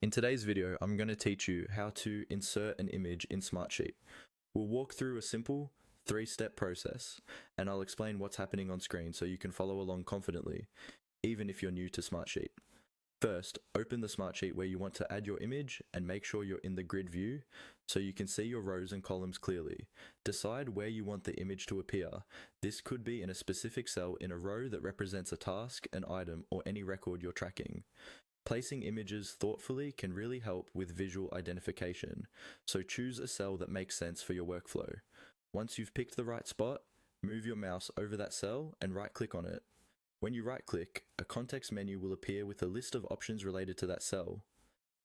In today's video, I'm going to teach you how to insert an image in Smartsheet. We'll walk through a simple 3-step process, and I'll explain what's happening on screen so you can follow along confidently, even if you're new to Smartsheet. First, open the Smartsheet where you want to add your image and make sure you're in the grid view so you can see your rows and columns clearly. Decide where you want the image to appear. This could be in a specific cell in a row that represents a task, an item, or any record you're tracking. Placing images thoughtfully can really help with visual identification, so choose a cell that makes sense for your workflow. Once you've picked the right spot, move your mouse over that cell and right-click on it. When you right-click, a context menu will appear with a list of options related to that cell.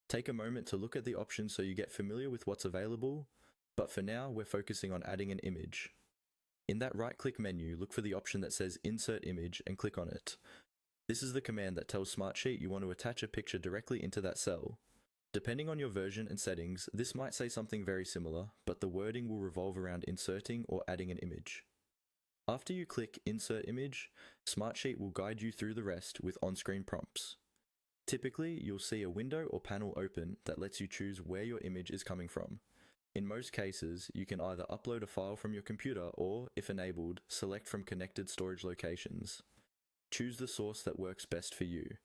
Take a moment to look at the options so you get familiar with what's available, but for now we're focusing on adding an image. In that right-click menu, look for the option that says Insert Image and click on it. This is the command that tells Smartsheet you want to attach a picture directly into that cell. Depending on your version and settings, this might say something very similar, but the wording will revolve around inserting or adding an image. After you click Insert Image, Smartsheet will guide you through the rest with on-screen prompts. Typically, you'll see a window or panel open that lets you choose where your image is coming from. In most cases, you can either upload a file from your computer or, if enabled, select from connected storage locations. Choose the source that works best for you.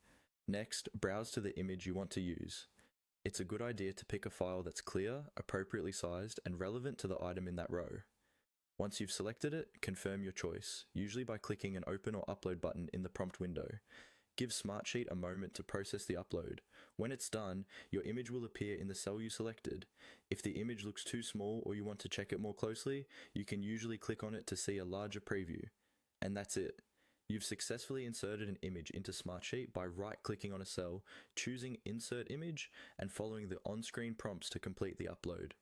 Next, browse to the image you want to use. It's a good idea to pick a file that's clear, appropriately sized, and relevant to the item in that row. Once you've selected it, confirm your choice, usually by clicking an Open or Upload button in the prompt window. Give Smartsheet a moment to process the upload. When it's done, your image will appear in the cell you selected. If the image looks too small or you want to check it more closely, you can usually click on it to see a larger preview. And that's it. You've successfully inserted an image into Smartsheet by right-clicking on a cell, choosing Insert Image, and following the on-screen prompts to complete the upload.